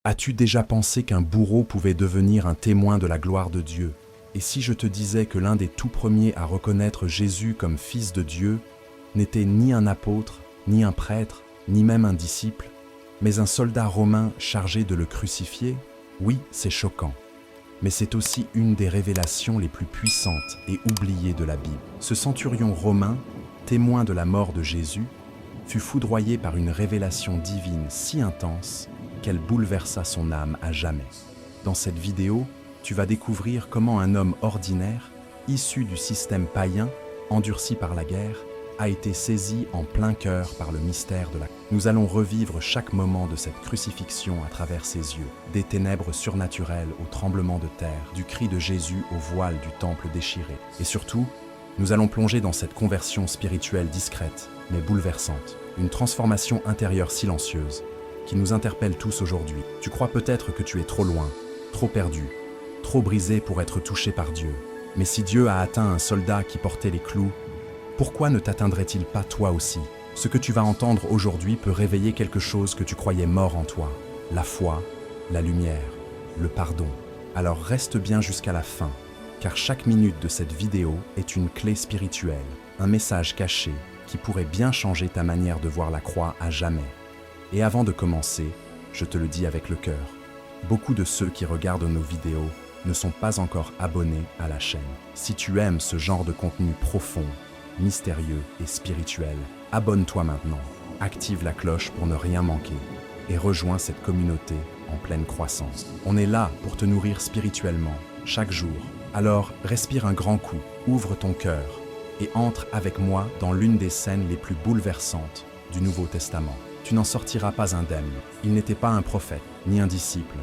As-tu déjà pensé qu'un bourreau pouvait devenir un témoin de la gloire de Dieu? Et si je te disais que l'un des tout premiers à reconnaître Jésus comme Fils de Dieu n'était ni un apôtre, ni un prêtre, ni même un disciple, mais un soldat romain chargé de le crucifier? Oui, c'est choquant. Mais c'est aussi une des révélations les plus puissantes et oubliées de la Bible. Ce centurion romain, témoin de la mort de Jésus, fut foudroyé par une révélation divine si intense qu'elle bouleversa son âme à jamais. Dans cette vidéo, tu vas découvrir comment un homme ordinaire, issu du système païen, endurci par la guerre, a été saisi en plein cœur par le mystère de la... Nous allons revivre chaque moment de cette crucifixion à travers ses yeux, des ténèbres surnaturelles au tremblement de terre, du cri de Jésus au voile du temple déchiré. Et surtout, nous allons plonger dans cette conversion spirituelle discrète, mais bouleversante, une transformation intérieure silencieuse, qui nous interpelle tous aujourd'hui. Tu crois peut-être que tu es trop loin, trop perdu, trop brisé pour être touché par Dieu. Mais si Dieu a atteint un soldat qui portait les clous, pourquoi ne t'atteindrait-il pas toi aussi? Ce que tu vas entendre aujourd'hui peut réveiller quelque chose que tu croyais mort en toi. La foi, la lumière, le pardon. Alors reste bien jusqu'à la fin, car chaque minute de cette vidéo est une clé spirituelle, un message caché qui pourrait bien changer ta manière de voir la croix à jamais. Et avant de commencer, je te le dis avec le cœur, beaucoup de ceux qui regardent nos vidéos ne sont pas encore abonnés à la chaîne. Si tu aimes ce genre de contenu profond, mystérieux et spirituel, abonne-toi maintenant, active la cloche pour ne rien manquer et rejoins cette communauté en pleine croissance. On est là pour te nourrir spirituellement, chaque jour. Alors, respire un grand coup, ouvre ton cœur et entre avec moi dans l'une des scènes les plus bouleversantes du Nouveau Testament. Tu n'en sortiras pas indemne. Il n'était pas un prophète, ni un disciple,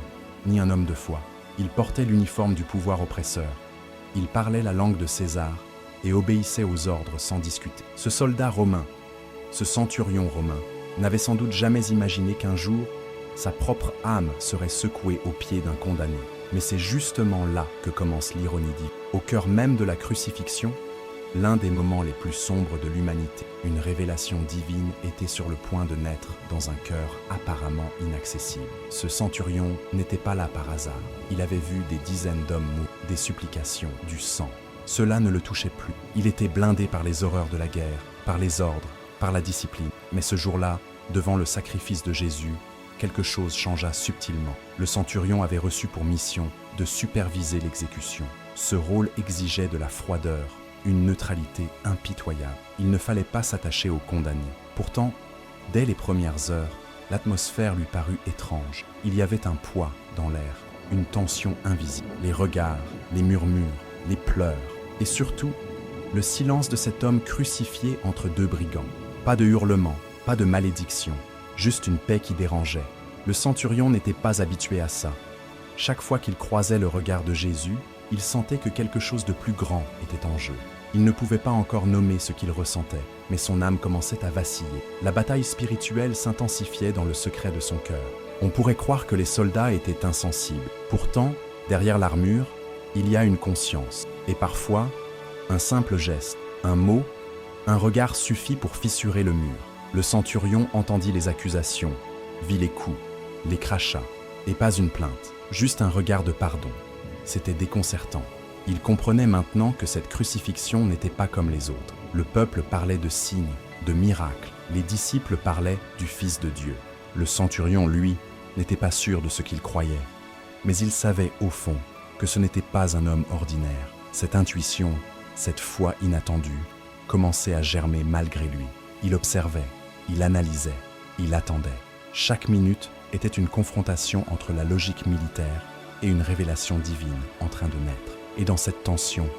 ni un homme de foi. Il portait l'uniforme du pouvoir oppresseur. Il parlait la langue de César et obéissait aux ordres sans discuter. Ce soldat romain, ce centurion romain, n'avait sans doute jamais imaginé qu'un jour, sa propre âme serait secouée aux pieds d'un condamné. Mais c'est justement là que commence l'ironie divine. Au cœur même de la crucifixion, l'un des moments les plus sombres de l'humanité, une révélation divine était sur le point de naître dans un cœur apparemment inaccessible. Ce centurion n'était pas là par hasard. Il avait vu des dizaines d'hommes mourir, des supplications, du sang. Cela ne le touchait plus. Il était blindé par les horreurs de la guerre, par les ordres, par la discipline. Mais ce jour-là, devant le sacrifice de Jésus, quelque chose changea subtilement. Le centurion avait reçu pour mission de superviser l'exécution. Ce rôle exigeait de la froideur, une neutralité impitoyable. Il ne fallait pas s'attacher aux condamnés. Pourtant, dès les premières heures, l'atmosphère lui parut étrange. Il y avait un poids dans l'air, une tension invisible. Les regards, les murmures, les pleurs, et surtout, le silence de cet homme crucifié entre deux brigands. Pas de hurlements, pas de malédictions, juste une paix qui dérangeait. Le centurion n'était pas habitué à ça. Chaque fois qu'il croisait le regard de Jésus, il sentait que quelque chose de plus grand était en jeu. Il ne pouvait pas encore nommer ce qu'il ressentait, mais son âme commençait à vaciller. La bataille spirituelle s'intensifiait dans le secret de son cœur. On pourrait croire que les soldats étaient insensibles. Pourtant, derrière l'armure, il y a une conscience. Et parfois, un simple geste, un mot, un regard suffit pour fissurer le mur. Le centurion entendit les accusations, vit les coups, les crachats, et pas une plainte, juste un regard de pardon. C'était déconcertant. Il comprenait maintenant que cette crucifixion n'était pas comme les autres. Le peuple parlait de signes, de miracles. Les disciples parlaient du Fils de Dieu. Le centurion, lui, n'était pas sûr de ce qu'il croyait. Mais il savait, au fond, que ce n'était pas un homme ordinaire. Cette intuition, cette foi inattendue, commençait à germer malgré lui. Il observait, il analysait, il attendait. Chaque minute était une confrontation entre la logique militaire et une révélation divine en train de naître. Et dans cette tension,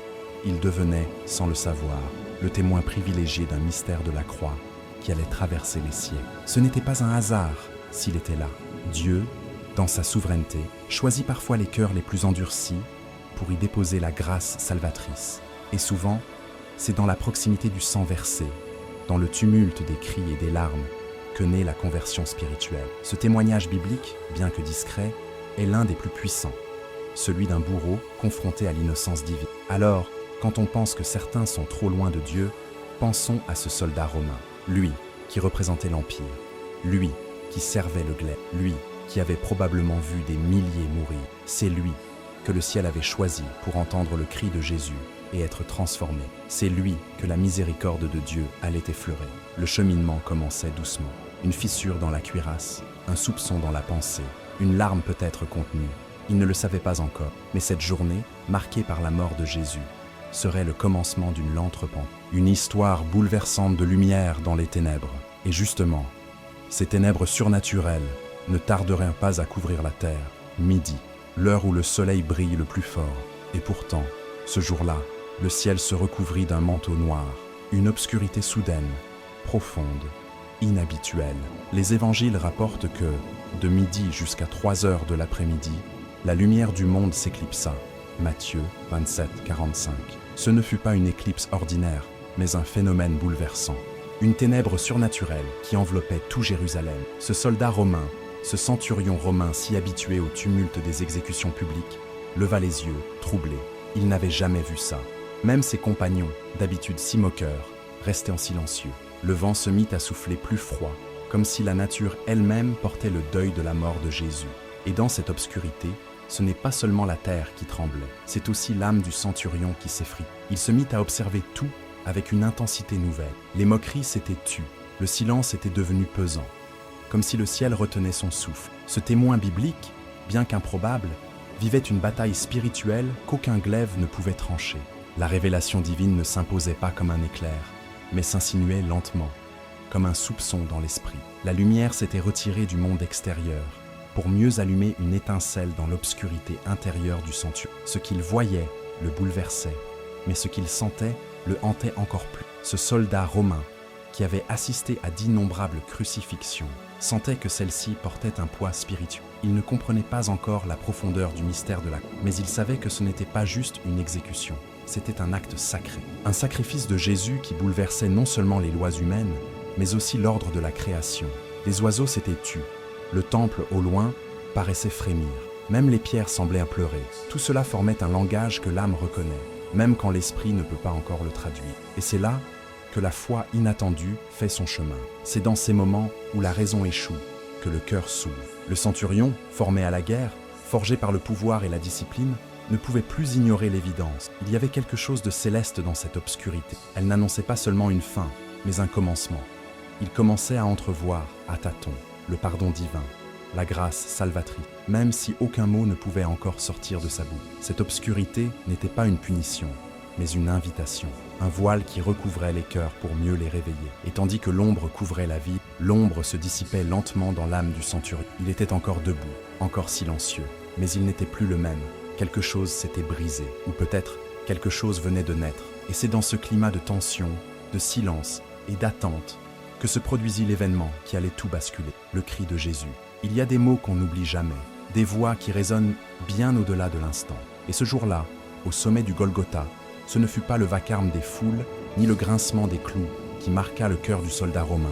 il devenait, sans le savoir, le témoin privilégié d'un mystère de la croix qui allait traverser les siècles. Ce n'était pas un hasard s'il était là. Dieu, dans sa souveraineté, choisit parfois les cœurs les plus endurcis pour y déposer la grâce salvatrice. Et souvent, c'est dans la proximité du sang versé, dans le tumulte des cris et des larmes, que naît la conversion spirituelle. Ce témoignage biblique, bien que discret, est l'un des plus puissants, celui d'un bourreau confronté à l'innocence divine. Alors, quand on pense que certains sont trop loin de Dieu, pensons à ce soldat romain, lui qui représentait l'Empire, lui qui servait le glaive, lui qui avait probablement vu des milliers mourir. C'est lui que le ciel avait choisi pour entendre le cri de Jésus et être transformé. C'est lui que la miséricorde de Dieu allait effleurer. Le cheminement commençait doucement. Une fissure dans la cuirasse, un soupçon dans la pensée, une larme peut-être contenue. Il ne le savait pas encore, mais cette journée, marquée par la mort de Jésus, serait le commencement d'une lente repentance. Une histoire bouleversante de lumière dans les ténèbres. Et justement, ces ténèbres surnaturelles ne tarderaient pas à couvrir la terre. Midi, l'heure où le soleil brille le plus fort. Et pourtant, ce jour-là, le ciel se recouvrit d'un manteau noir, une obscurité soudaine, profonde, inhabituelle. Les évangiles rapportent que, de midi jusqu'à 3 heures de l'après-midi, la lumière du monde s'éclipsa. Matthieu 27, 45. Ce ne fut pas une éclipse ordinaire, mais un phénomène bouleversant. Une ténèbre surnaturelle qui enveloppait tout Jérusalem. Ce soldat romain, ce centurion romain si habitué au tumulte des exécutions publiques, leva les yeux, troublé. Il n'avait jamais vu ça. Même ses compagnons, d'habitude si moqueurs, restaient en silencieux. Le vent se mit à souffler plus froid, comme si la nature elle-même portait le deuil de la mort de Jésus. Et dans cette obscurité, ce n'est pas seulement la terre qui tremblait, c'est aussi l'âme du centurion qui s'effrit. Il se mit à observer tout avec une intensité nouvelle. Les moqueries s'étaient tues, le silence était devenu pesant, comme si le ciel retenait son souffle. Ce témoin biblique, bien qu'improbable, vivait une bataille spirituelle qu'aucun glaive ne pouvait trancher. La révélation divine ne s'imposait pas comme un éclair, mais s'insinuait lentement, comme un soupçon dans l'esprit. La lumière s'était retirée du monde extérieur, pour mieux allumer une étincelle dans l'obscurité intérieure du centurion. Ce qu'il voyait le bouleversait, mais ce qu'il sentait le hantait encore plus. Ce soldat romain, qui avait assisté à d'innombrables crucifixions, sentait que celle-ci portait un poids spirituel. Il ne comprenait pas encore la profondeur du mystère de la croix, mais il savait que ce n'était pas juste une exécution, c'était un acte sacré. Un sacrifice de Jésus qui bouleversait non seulement les lois humaines, mais aussi l'ordre de la création. Les oiseaux s'étaient tus. Le temple, au loin, paraissait frémir. Même les pierres semblaient pleurer. Tout cela formait un langage que l'âme reconnaît, même quand l'esprit ne peut pas encore le traduire. Et c'est là que la foi inattendue fait son chemin. C'est dans ces moments où la raison échoue que le cœur s'ouvre. Le centurion, formé à la guerre, forgé par le pouvoir et la discipline, ne pouvait plus ignorer l'évidence. Il y avait quelque chose de céleste dans cette obscurité. Elle n'annonçait pas seulement une fin, mais un commencement. Il commençait à entrevoir, à tâtons, le pardon divin, la grâce salvatrice, même si aucun mot ne pouvait encore sortir de sa bouche. Cette obscurité n'était pas une punition, mais une invitation, un voile qui recouvrait les cœurs pour mieux les réveiller. Et tandis que l'ombre couvrait la vie, l'ombre se dissipait lentement dans l'âme du centurion. Il était encore debout, encore silencieux, mais il n'était plus le même. Quelque chose s'était brisé, ou peut-être quelque chose venait de naître. Et c'est dans ce climat de tension, de silence et d'attente que se produisit l'événement qui allait tout basculer, le cri de Jésus. Il y a des mots qu'on n'oublie jamais, des voix qui résonnent bien au-delà de l'instant. Et ce jour-là, au sommet du Golgotha, ce ne fut pas le vacarme des foules, ni le grincement des clous qui marqua le cœur du soldat romain,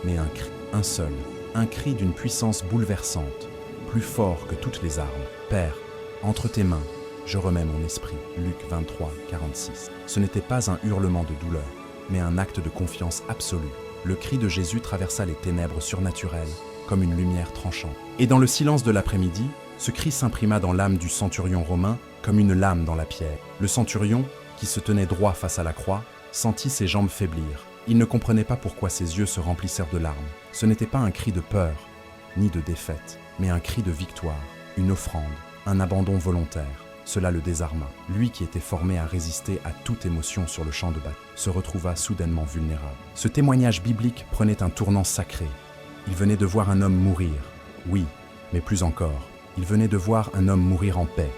mais un cri, un seul, un cri d'une puissance bouleversante, plus fort que toutes les armes. Père, entre tes mains, je remets mon esprit. Luc 23, 46. Ce n'était pas un hurlement de douleur, mais un acte de confiance absolue. Le cri de Jésus traversa les ténèbres surnaturelles, comme une lumière tranchante. Et dans le silence de l'après-midi, ce cri s'imprima dans l'âme du centurion romain comme une lame dans la pierre. Le centurion, qui se tenait droit face à la croix, sentit ses jambes faiblir. Il ne comprenait pas pourquoi ses yeux se remplissèrent de larmes. Ce n'était pas un cri de peur, ni de défaite, mais un cri de victoire, une offrande, un abandon volontaire. Cela le désarma. Lui qui était formé à résister à toute émotion sur le champ de bataille, se retrouva soudainement vulnérable. Ce témoignage biblique prenait un tournant sacré. Il venait de voir un homme mourir. Oui, mais plus encore, il venait de voir un homme mourir en paix,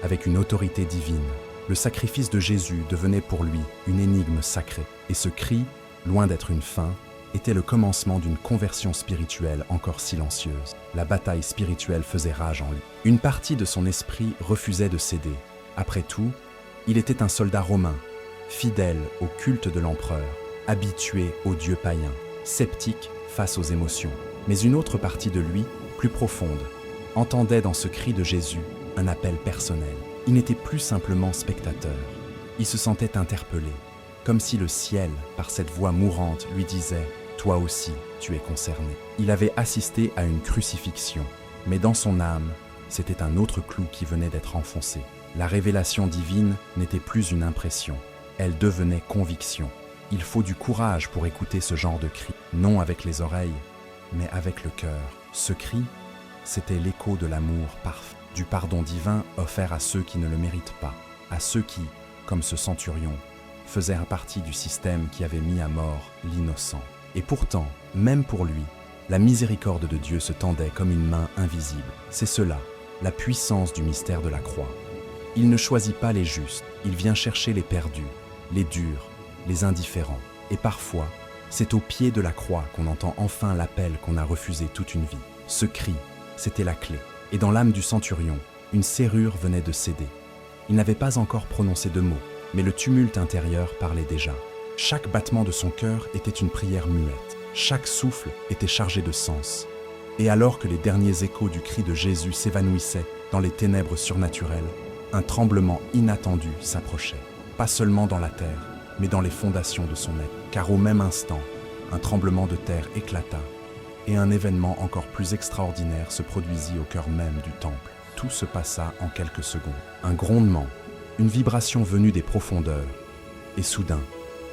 avec une autorité divine. Le sacrifice de Jésus devenait pour lui une énigme sacrée. Et ce cri, loin d'être une fin, était le commencement d'une conversion spirituelle encore silencieuse. La bataille spirituelle faisait rage en lui. Une partie de son esprit refusait de céder. Après tout, il était un soldat romain, fidèle au culte de l'empereur, habitué aux dieux païens, sceptique face aux émotions. Mais une autre partie de lui, plus profonde, entendait dans ce cri de Jésus un appel personnel. Il n'était plus simplement spectateur. Il se sentait interpellé, comme si le ciel, par cette voix mourante, lui disait « Toi aussi, tu es concerné ». Il avait assisté à une crucifixion, Mais dans son âme, c'était un autre clou qui venait d'être enfoncé. La révélation divine n'était plus une impression, elle devenait conviction. Il faut du courage pour écouter ce genre de cri, non avec les oreilles, mais avec le cœur. Ce cri, c'était l'écho de l'amour parfait, du pardon divin offert à ceux qui ne le méritent pas, à ceux qui, comme ce centurion, faisaient partie du système qui avait mis à mort l'innocent. Et pourtant, même pour lui, la miséricorde de Dieu se tendait comme une main invisible. C'est cela, la puissance du mystère de la croix. Il ne choisit pas les justes, il vient chercher les perdus, les durs, les indifférents. Et parfois, c'est au pied de la croix qu'on entend enfin l'appel qu'on a refusé toute une vie. Ce cri, c'était la clé. Et dans l'âme du centurion, une serrure venait de céder. Il n'avait pas encore prononcé de mots, mais le tumulte intérieur parlait déjà. Chaque battement de son cœur était une prière muette. Chaque souffle était chargé de sens. Et alors que les derniers échos du cri de Jésus s'évanouissaient dans les ténèbres surnaturelles, un tremblement inattendu s'approchait. Pas seulement dans la terre, mais dans les fondations de son être. Car au même instant, un tremblement de terre éclata, et un événement encore plus extraordinaire se produisit au cœur même du temple. Tout se passa en quelques secondes. Un grondement, une vibration venue des profondeurs, et soudain,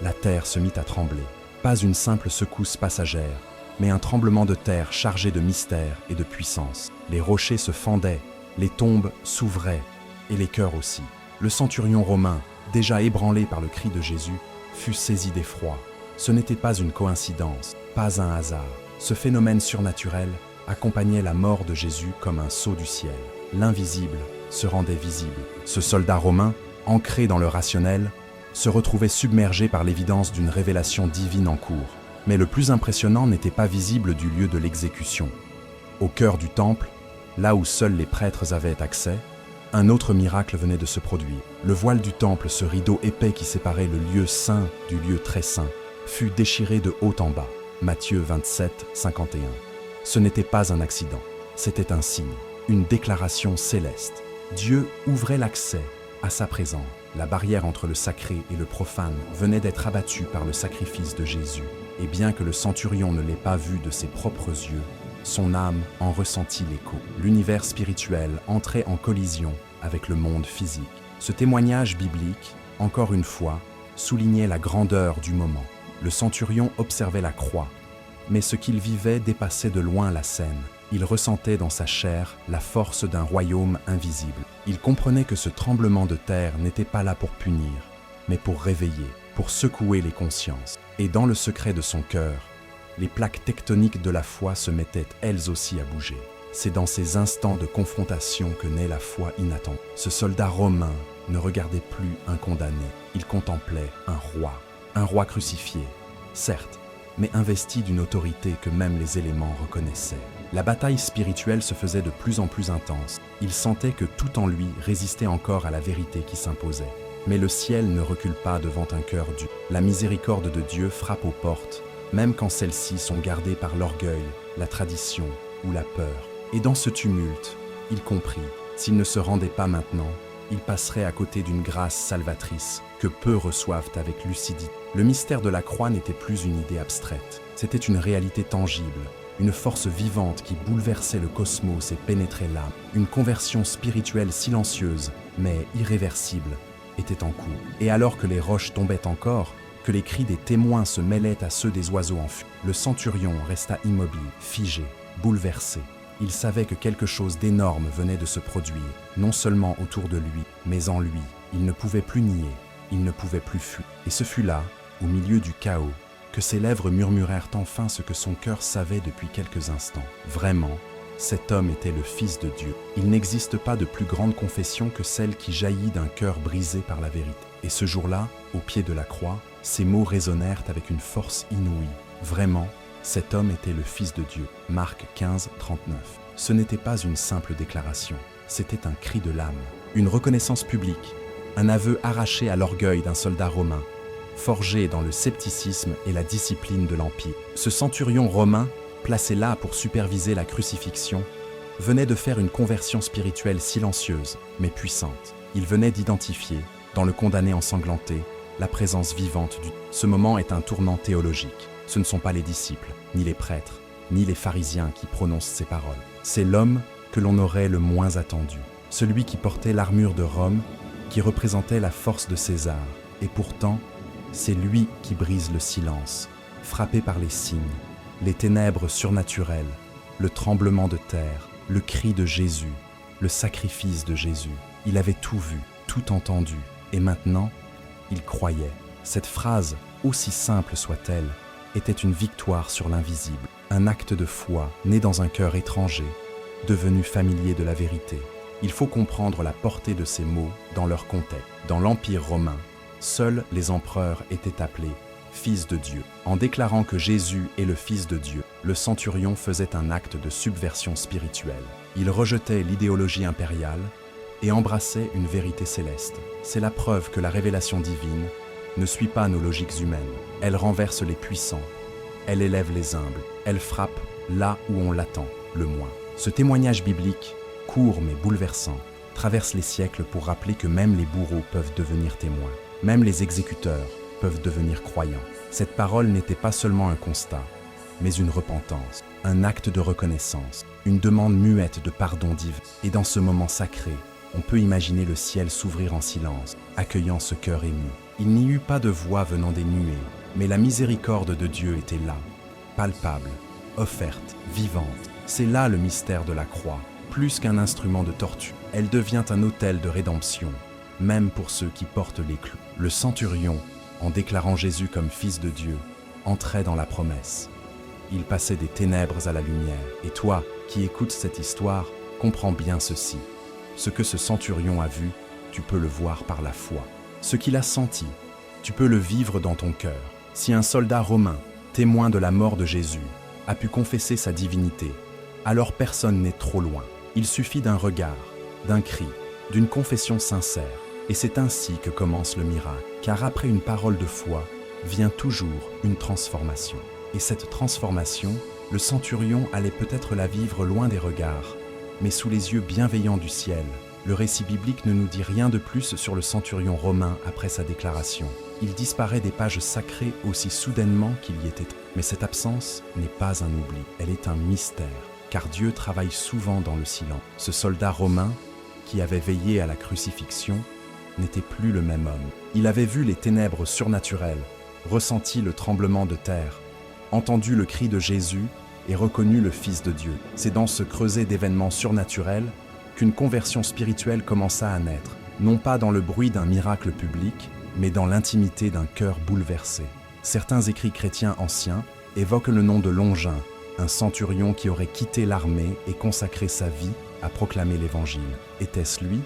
la terre se mit à trembler. Pas une simple secousse passagère, mais un tremblement de terre chargé de mystère et de puissance. Les rochers se fendaient, les tombes s'ouvraient, et les cœurs aussi. Le centurion romain, déjà ébranlé par le cri de Jésus, fut saisi d'effroi. Ce n'était pas une coïncidence, pas un hasard. Ce phénomène surnaturel accompagnait la mort de Jésus comme un sceau du ciel. L'invisible se rendait visible. Ce soldat romain, ancré dans le rationnel, se retrouvait submergé par l'évidence d'une révélation divine en cours. Mais le plus impressionnant n'était pas visible du lieu de l'exécution. Au cœur du temple, là où seuls les prêtres avaient accès, un autre miracle venait de se produire. Le voile du temple, ce rideau épais qui séparait le lieu saint du lieu très saint, fut déchiré de haut en bas. Matthieu 27, 51. Ce n'était pas un accident, c'était un signe, une déclaration céleste. Dieu ouvrait l'accès à sa présence. La barrière entre le sacré et le profane venait d'être abattue par le sacrifice de Jésus. Et bien que le centurion ne l'ait pas vu de ses propres yeux, son âme en ressentit l'écho. L'univers spirituel entrait en collision avec le monde physique. Ce témoignage biblique, encore une fois, soulignait la grandeur du moment. Le centurion observait la croix, mais ce qu'il vivait dépassait de loin la scène. Il ressentait dans sa chair la force d'un royaume invisible. Il comprenait que ce tremblement de terre n'était pas là pour punir, mais pour réveiller, pour secouer les consciences. Et dans le secret de son cœur, les plaques tectoniques de la foi se mettaient elles aussi à bouger. C'est dans ces instants de confrontation que naît la foi inattendue. Ce soldat romain ne regardait plus un condamné, il contemplait un roi crucifié, certes, mais investi d'une autorité que même les éléments reconnaissaient. La bataille spirituelle se faisait de plus en plus intense. Il sentait que tout en lui résistait encore à la vérité qui s'imposait. Mais le ciel ne recule pas devant un cœur dur. La miséricorde de Dieu frappe aux portes, même quand celles-ci sont gardées par l'orgueil, la tradition ou la peur. Et dans ce tumulte, il comprit, s'il ne se rendait pas maintenant, il passerait à côté d'une grâce salvatrice que peu reçoivent avec lucidité. Le mystère de la croix n'était plus une idée abstraite, c'était une réalité tangible, une force vivante qui bouleversait le cosmos et pénétrait l'âme. Une conversion spirituelle silencieuse, mais irréversible, était en cours. Et alors que les roches tombaient encore, que les cris des témoins se mêlaient à ceux des oiseaux en fuite, le centurion resta immobile, figé, bouleversé. Il savait que quelque chose d'énorme venait de se produire, non seulement autour de lui, mais en lui. Il ne pouvait plus nier, il ne pouvait plus fuir. Et ce fut là, au milieu du chaos, que ses lèvres murmurèrent enfin ce que son cœur savait depuis quelques instants. Vraiment, cet homme était le Fils de Dieu. Il n'existe pas de plus grande confession que celle qui jaillit d'un cœur brisé par la vérité. Et ce jour-là, au pied de la croix, ces mots résonnèrent avec une force inouïe. Vraiment, cet homme était le Fils de Dieu. Marc 15, 39. Ce n'était pas une simple déclaration, c'était un cri de l'âme, une reconnaissance publique, un aveu arraché à l'orgueil d'un soldat romain, forgé dans le scepticisme et la discipline de l'Empire. Ce centurion romain, placé là pour superviser la crucifixion, venait de faire une conversion spirituelle silencieuse, mais puissante. Il venait d'identifier, dans le condamné ensanglanté, la présence vivante du... Ce moment est un tournant théologique. Ce ne sont pas les disciples, ni les prêtres, ni les pharisiens qui prononcent ces paroles. C'est l'homme que l'on aurait le moins attendu. Celui qui portait l'armure de Rome, qui représentait la force de César. Et pourtant, c'est lui qui brise le silence, frappé par les signes, les ténèbres surnaturelles, le tremblement de terre, le cri de Jésus, le sacrifice de Jésus. Il avait tout vu, tout entendu, et maintenant, il croyait. Cette phrase, aussi simple soit-elle, était une victoire sur l'invisible, un acte de foi né dans un cœur étranger, devenu familier de la vérité. Il faut comprendre la portée de ces mots dans leur contexte. Dans l'Empire romain, seuls les empereurs étaient appelés fils de Dieu. En déclarant que Jésus est le Fils de Dieu, le centurion faisait un acte de subversion spirituelle. Il rejetait l'idéologie impériale et embrassait une vérité céleste. C'est la preuve que la révélation divine ne suit pas nos logiques humaines. Elle renverse les puissants, elle élève les humbles, elle frappe là où on l'attend le moins. Ce témoignage biblique, court mais bouleversant, traverse les siècles pour rappeler que même les bourreaux peuvent devenir témoins, même les exécuteurs peuvent devenir croyants. Cette parole n'était pas seulement un constat, mais une repentance, un acte de reconnaissance, une demande muette de pardon divin. Et dans ce moment sacré, on peut imaginer le ciel s'ouvrir en silence, accueillant ce cœur ému. Il n'y eut pas de voix venant des nuées, mais la miséricorde de Dieu était là, palpable, offerte, vivante. C'est là le mystère de la croix. Plus qu'un instrument de torture, elle devient un autel de rédemption, même pour ceux qui portent les clous. Le centurion, en déclarant Jésus comme Fils de Dieu, entrait dans la promesse. Il passait des ténèbres à la lumière. Et toi, qui écoutes cette histoire, comprends bien ceci. Ce que ce centurion a vu, tu peux le voir par la foi. Ce qu'il a senti, tu peux le vivre dans ton cœur. Si un soldat romain, témoin de la mort de Jésus, a pu confesser sa divinité, alors personne n'est trop loin. Il suffit d'un regard, d'un cri, d'une confession sincère. Et c'est ainsi que commence le miracle. Car après une parole de foi, vient toujours une transformation. Et cette transformation, le centurion allait peut-être la vivre loin des regards, mais sous les yeux bienveillants du ciel. Le récit biblique ne nous dit rien de plus sur le centurion romain après sa déclaration. Il disparaît des pages sacrées aussi soudainement qu'il y était. Mais cette absence n'est pas un oubli, elle est un mystère, car Dieu travaille souvent dans le silence. Ce soldat romain, qui avait veillé à la crucifixion, n'était plus le même homme. Il avait vu les ténèbres surnaturelles, ressenti le tremblement de terre, entendu le cri de Jésus et reconnu le Fils de Dieu. C'est dans ce creuset d'événements surnaturels qu'une conversion spirituelle commença à naître, non pas dans le bruit d'un miracle public, mais dans l'intimité d'un cœur bouleversé. Certains écrits chrétiens anciens évoquent le nom de Longin, un centurion qui aurait quitté l'armée et consacré sa vie à proclamer l'Évangile. Était-ce lui?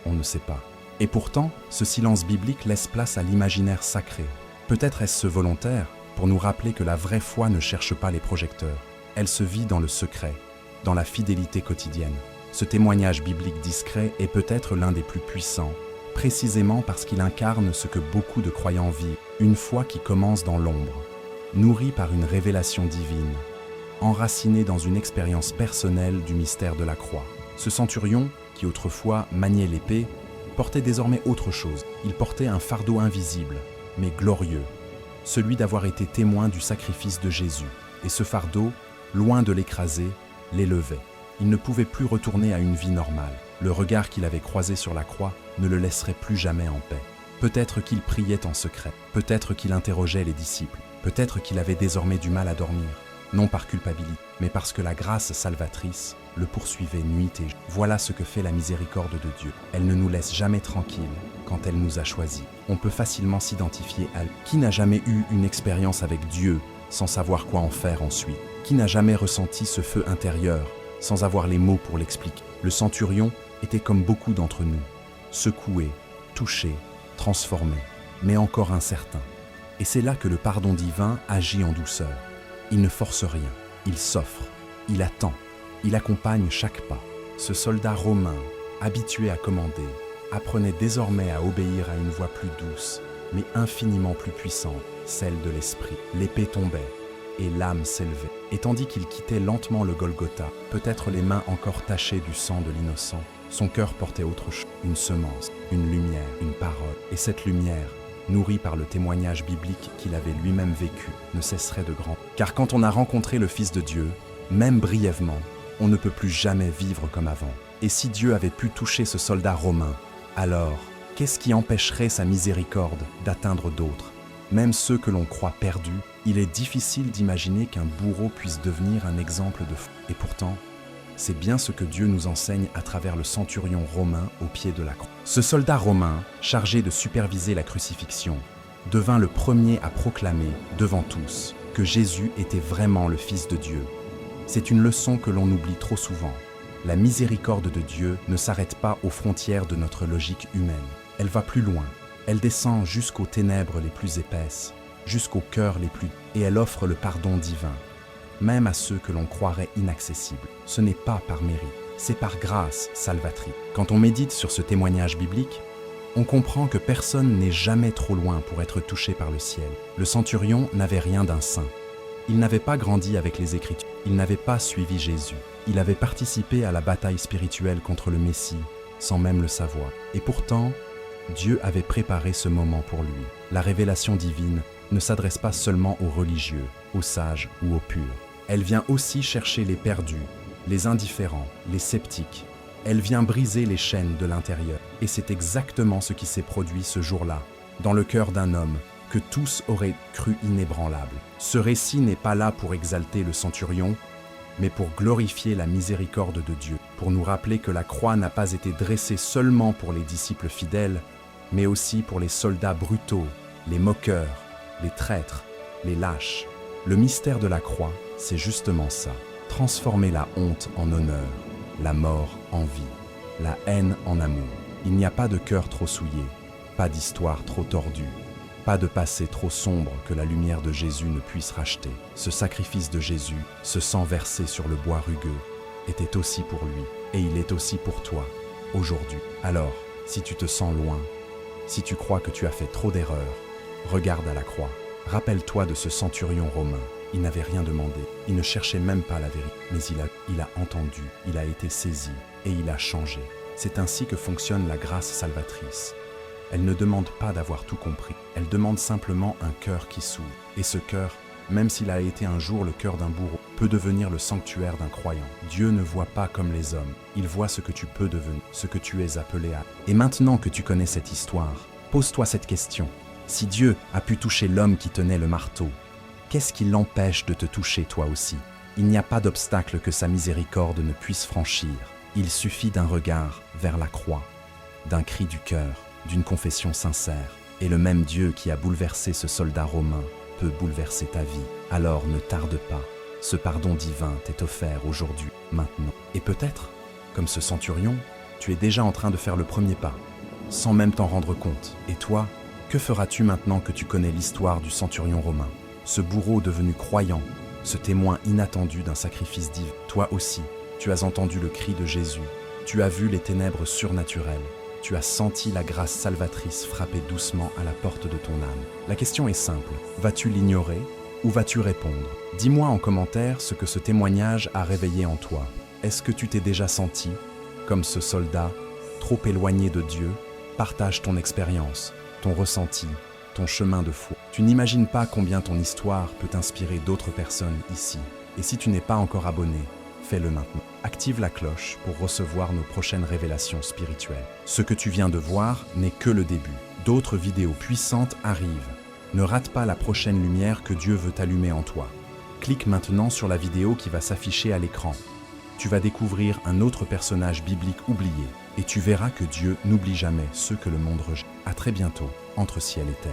On ne sait pas. Et pourtant, ce silence biblique laisse place à l'imaginaire sacré. Peut-être est-ce volontaire pour nous rappeler que la vraie foi ne cherche pas les projecteurs. Elle se vit dans le secret, dans la fidélité quotidienne. Ce témoignage biblique discret est peut-être l'un des plus puissants, précisément parce qu'il incarne ce que beaucoup de croyants vivent, une foi qui commence dans l'ombre, nourrie par une révélation divine, enracinée dans une expérience personnelle du mystère de la croix. Ce centurion, qui autrefois maniait l'épée, portait désormais autre chose. Il portait un fardeau invisible, mais glorieux, celui d'avoir été témoin du sacrifice de Jésus. Et ce fardeau, loin de l'écraser, l'élevait. Il ne pouvait plus retourner à une vie normale. Le regard qu'il avait croisé sur la croix ne le laisserait plus jamais en paix. Peut-être qu'il priait en secret, peut-être qu'il interrogeait les disciples, peut-être qu'il avait désormais du mal à dormir, non par culpabilité, mais parce que la grâce salvatrice le poursuivait nuit et jour. Voilà ce que fait la miséricorde de Dieu. Elle ne nous laisse jamais tranquilles quand elle nous a choisis. On peut facilement s'identifier à lui. Qui n'a jamais eu une expérience avec Dieu sans savoir quoi en faire ensuite? Qui n'a jamais ressenti ce feu intérieur sans avoir les mots pour l'expliquer? Le centurion était comme beaucoup d'entre nous, secoué, touché, transformé, mais encore incertain. Et c'est là que le pardon divin agit en douceur. Il ne force rien, il s'offre, il attend, il accompagne chaque pas. Ce soldat romain, habitué à commander, apprenait désormais à obéir à une voix plus douce, mais infiniment plus puissante, celle de l'esprit. L'épée tombait, et l'âme s'élevait. Et tandis qu'il quittait lentement le Golgotha, peut-être les mains encore tachées du sang de l'innocent, son cœur portait autre chose, une semence, une lumière, une parole. Et cette lumière, nourrie par le témoignage biblique qu'il avait lui-même vécu, ne cesserait de grandir. Car quand on a rencontré le Fils de Dieu, même brièvement, On ne peut plus jamais vivre comme avant. Et si Dieu avait pu toucher ce soldat romain, alors, qu'est-ce qui empêcherait sa miséricorde d'atteindre d'autres? Même ceux que l'on croit perdus, il est difficile d'imaginer qu'un bourreau puisse devenir un exemple de foi. Et pourtant, c'est bien ce que Dieu nous enseigne à travers le centurion romain au pied de la croix. Ce soldat romain, chargé de superviser la crucifixion, devint le premier à proclamer, devant tous, que Jésus était vraiment le Fils de Dieu. C'est une leçon que l'on oublie trop souvent. La miséricorde de Dieu ne s'arrête pas aux frontières de notre logique humaine. Elle va plus loin. Elle descend jusqu'aux ténèbres les plus épaisses, jusqu'aux cœurs les plus... et elle offre le pardon divin, même à ceux que l'on croirait inaccessibles. Ce n'est pas par mérite, c'est par grâce salvatrice. Quand on médite sur ce témoignage biblique, on comprend que personne n'est jamais trop loin pour être touché par le ciel. Le centurion n'avait rien d'un saint. Il n'avait pas grandi avec les Écritures. Il n'avait pas suivi Jésus. Il avait participé à la bataille spirituelle contre le Messie, sans même le savoir. Et pourtant, Dieu avait préparé ce moment pour lui. La révélation divine ne s'adresse pas seulement aux religieux, aux sages ou aux purs. Elle vient aussi chercher les perdus, les indifférents, les sceptiques. Elle vient briser les chaînes de l'intérieur. Et c'est exactement ce qui s'est produit ce jour-là, dans le cœur d'un homme que tous auraient cru inébranlable. Ce récit n'est pas là pour exalter le centurion, mais pour glorifier la miséricorde de Dieu, pour nous rappeler que la croix n'a pas été dressée seulement pour les disciples fidèles, mais aussi pour les soldats brutaux, les moqueurs, les traîtres, les lâches. Le mystère de la croix, c'est justement ça, transformer la honte en honneur, la mort en vie, la haine en amour. Il n'y a pas de cœur trop souillé, pas d'histoire trop tordue, pas de passé trop sombre que la lumière de Jésus ne puisse racheter. Ce sacrifice de Jésus, ce sang versé sur le bois rugueux, était aussi pour lui, et il est aussi pour toi, aujourd'hui. Alors, si tu te sens loin, si tu crois que tu as fait trop d'erreurs, regarde à la croix. Rappelle-toi de ce centurion romain. Il n'avait rien demandé, il ne cherchait même pas la vérité, mais il a entendu, il a été saisi, et il a changé. C'est ainsi que fonctionne la grâce salvatrice. Elle ne demande pas d'avoir tout compris, elle demande simplement un cœur qui s'ouvre. Et ce cœur, même s'il a été un jour le cœur d'un bourreau, peut devenir le sanctuaire d'un croyant. Dieu ne voit pas comme les hommes, il voit ce que tu peux devenir, ce que tu es appelé à. Et maintenant que tu connais cette histoire, pose-toi cette question. Si Dieu a pu toucher l'homme qui tenait le marteau, qu'est-ce qui l'empêche de te toucher toi aussi? Il n'y a pas d'obstacle que sa miséricorde ne puisse franchir. Il suffit d'un regard vers la croix, d'un cri du cœur, d'une confession sincère. Et le même Dieu qui a bouleversé ce soldat romain peut bouleverser ta vie. Alors ne tarde pas. Ce pardon divin t'est offert aujourd'hui, maintenant. Et peut-être, comme ce centurion, tu es déjà en train de faire le premier pas, sans même t'en rendre compte. Et toi, que feras-tu maintenant que tu connais l'histoire du centurion romain? Ce bourreau devenu croyant, ce témoin inattendu d'un sacrifice divin. Toi aussi, tu as entendu le cri de Jésus, tu as vu les ténèbres surnaturelles, tu as senti la grâce salvatrice frapper doucement à la porte de ton âme. La question est simple, vas-tu l'ignorer ou vas-tu répondre? Dis-moi en commentaire ce que ce témoignage a réveillé en toi. Est-ce que tu t'es déjà senti, comme ce soldat, trop éloigné de Dieu? Partage ton expérience, ton ressenti, ton chemin de foi. Tu n'imagines pas combien ton histoire peut inspirer d'autres personnes ici. Et si tu n'es pas encore abonné, fais-le maintenant. Active la cloche pour recevoir nos prochaines révélations spirituelles. Ce que tu viens de voir n'est que le début. D'autres vidéos puissantes arrivent. Ne rate pas la prochaine lumière que Dieu veut allumer en toi. Clique maintenant sur la vidéo qui va s'afficher à l'écran. Tu vas découvrir un autre personnage biblique oublié et tu verras que Dieu n'oublie jamais ceux que le monde rejette. À très bientôt, entre ciel et terre.